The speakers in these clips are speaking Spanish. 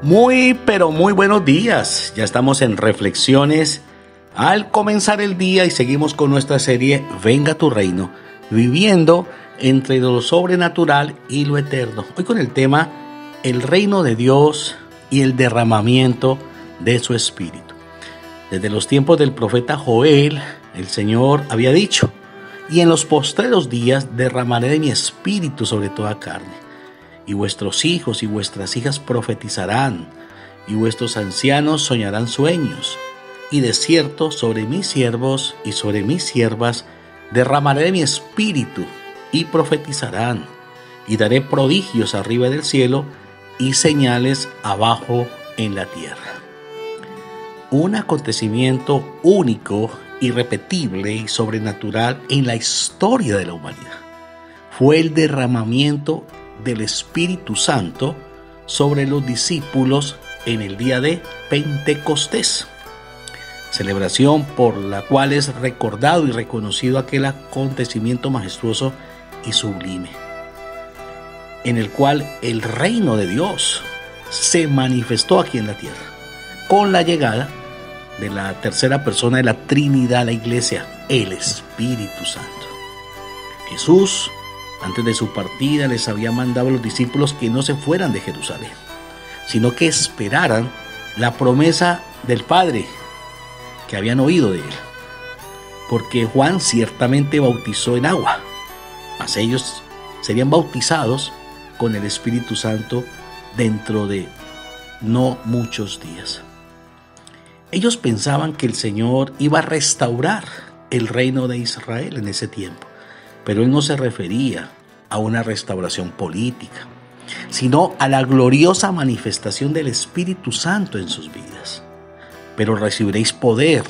Muy, pero muy buenos días. Ya estamos en reflexiones al comenzar el día y seguimos con nuestra serie Venga tu reino, viviendo entre lo sobrenatural y lo eterno. Hoy con el tema el reino de Dios y el derramamiento de su espíritu. Desde los tiempos del profeta Joel, el Señor había dicho: y en los postreros días derramaré de mi espíritu sobre toda carne. Y vuestros hijos y vuestras hijas profetizarán, y vuestros ancianos soñarán sueños. Y de cierto sobre mis siervos y sobre mis siervas derramaré de mi espíritu, y profetizarán. Y daré prodigios arriba del cielo y señales abajo en la tierra. Un acontecimiento único, irrepetible y sobrenatural en la historia de la humanidad fue el derramamiento del Espíritu Santo sobre los discípulos en el día de Pentecostés, celebración por la cual es recordado y reconocido aquel acontecimiento majestuoso y sublime, en el cual el reino de Dios se manifestó aquí en la tierra, con la llegada de la tercera persona de la Trinidad, la Iglesia, el Espíritu Santo. Jesús, antes de su partida, les había mandado a los discípulos que no se fueran de Jerusalén, sino que esperaran la promesa del Padre que habían oído de él. Porque Juan ciertamente bautizó en agua, mas ellos serían bautizados con el Espíritu Santo dentro de no muchos días. Ellos pensaban que el Señor iba a restaurar el reino de Israel en ese tiempo. Pero él no se refería a una restauración política, sino a la gloriosa manifestación del Espíritu Santo en sus vidas. Pero recibiréis poder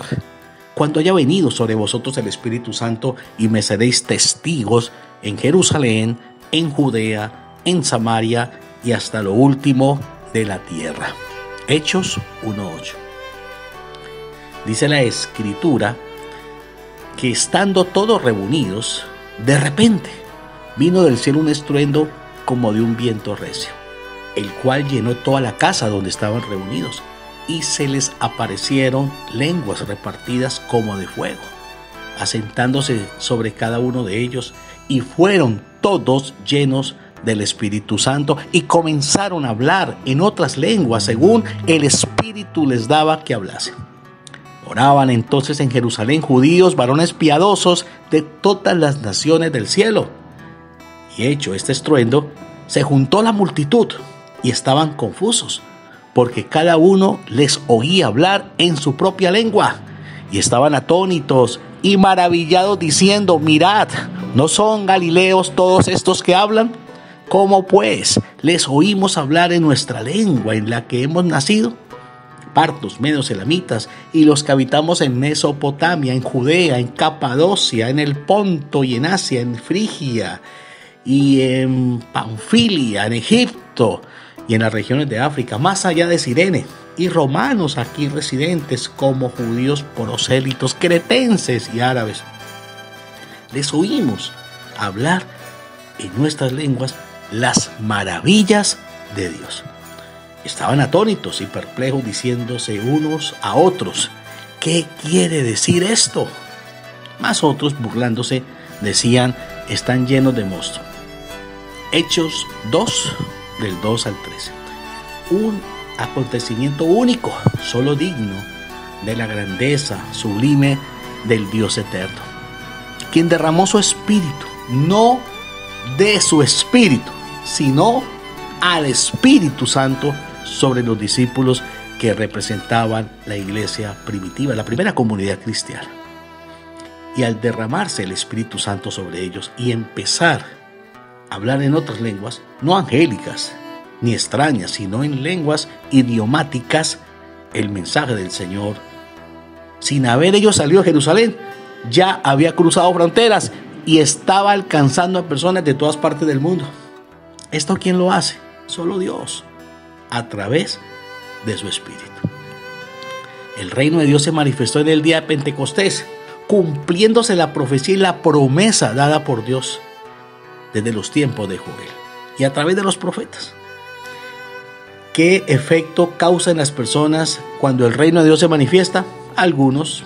cuando haya venido sobre vosotros el Espíritu Santo, y me seréis testigos en Jerusalén, en Judea, en Samaria y hasta lo último de la tierra. Hechos 1:8. Dice la Escritura que estando todos reunidos, de repente vino del cielo un estruendo como de un viento recio, el cual llenó toda la casa donde estaban reunidos, y se les aparecieron lenguas repartidas como de fuego, asentándose sobre cada uno de ellos, y fueron todos llenos del Espíritu Santo, y comenzaron a hablar en otras lenguas según el Espíritu les daba que hablasen. Oraban entonces en Jerusalén judíos, varones piadosos de todas las naciones del cielo. Y hecho este estruendo, se juntó la multitud y estaban confusos, porque cada uno les oía hablar en su propia lengua. Y estaban atónitos y maravillados, diciendo: mirad, ¿no son galileos todos estos que hablan? ¿Cómo pues les oímos hablar en nuestra lengua en la que hemos nacido? Partos, medos, elamitas, y los que habitamos en Mesopotamia, en Judea, en Capadocia, en el Ponto y en Asia, en Frigia y en Panfilia, en Egipto y en las regiones de África, más allá de Cirene, y romanos aquí residentes, como judíos prosélitos, cretenses y árabes. Les oímos hablar en nuestras lenguas las maravillas de Dios. Estaban atónitos y perplejos, diciéndose unos a otros: ¿qué quiere decir esto? Mas otros, burlándose, decían: están llenos de mosto. Hechos 2, del 2 al 13. Un acontecimiento único, solo digno de la grandeza sublime del Dios eterno, quien derramó su espíritu, no de su espíritu, sino al Espíritu Santo sobre los discípulos que representaban la iglesia primitiva, la primera comunidad cristiana. Y al derramarse el Espíritu Santo sobre ellos y empezar a hablar en otras lenguas, no angélicas ni extrañas, sino en lenguas idiomáticas, el mensaje del Señor, sin haber ellos salido a Jerusalén, ya había cruzado fronteras y estaba alcanzando a personas de todas partes del mundo. ¿Esto quién lo hace? Solo Dios, a través de su Espíritu. El reino de Dios se manifestó en el día de Pentecostés, cumpliéndose la profecía y la promesa dada por Dios desde los tiempos de Joel y a través de los profetas. ¿Qué efecto causa en las personas cuando el reino de Dios se manifiesta? Algunos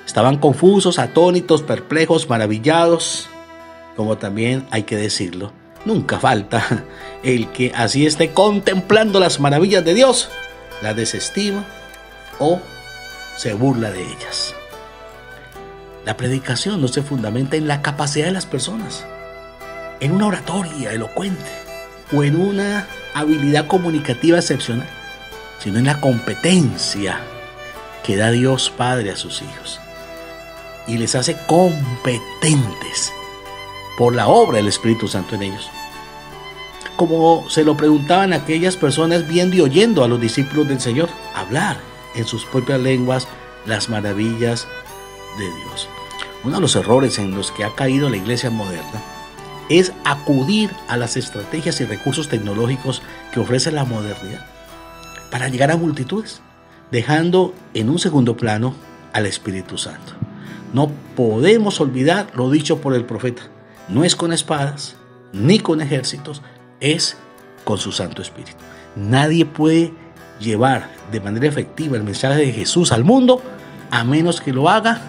estaban confusos, atónitos, perplejos, maravillados, como también hay que decirlo, nunca falta el que así esté contemplando las maravillas de Dios, las desestima o se burla de ellas. La predicación no se fundamenta en la capacidad de las personas, en una oratoria elocuente o en una habilidad comunicativa excepcional, sino en la competencia que da Dios Padre a sus hijos y les hace competentes por la obra del Espíritu Santo en ellos. Como se lo preguntaban aquellas personas viendo y oyendo a los discípulos del Señor hablar en sus propias lenguas las maravillas de Dios. Uno de los errores en los que ha caído la iglesia moderna es acudir a las estrategias y recursos tecnológicos que ofrece la modernidad para llegar a multitudes, dejando en un segundo plano al Espíritu Santo. No podemos olvidar lo dicho por el profeta: no es con espadas ni con ejércitos, es con su Santo Espíritu. Nadie puede llevar de manera efectiva el mensaje de Jesús al mundo a menos que lo haga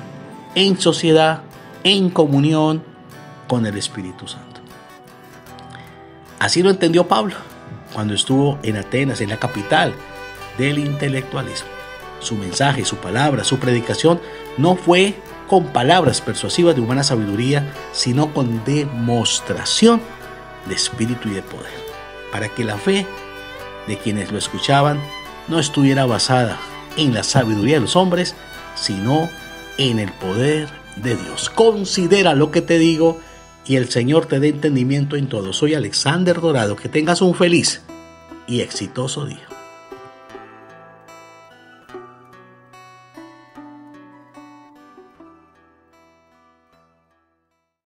en sociedad, en comunión con el Espíritu Santo. Así lo entendió Pablo cuando estuvo en Atenas, en la capital del intelectualismo. Su mensaje, su palabra, su predicación no fue con palabras persuasivas de humana sabiduría, sino con demostración de espíritu y de poder, para que la fe de quienes lo escuchaban no estuviera basada en la sabiduría de los hombres, sino en el poder de Dios. Considera lo que te digo y el Señor te dé entendimiento en todo. Soy Alexander Dorado. Que tengas un feliz y exitoso día.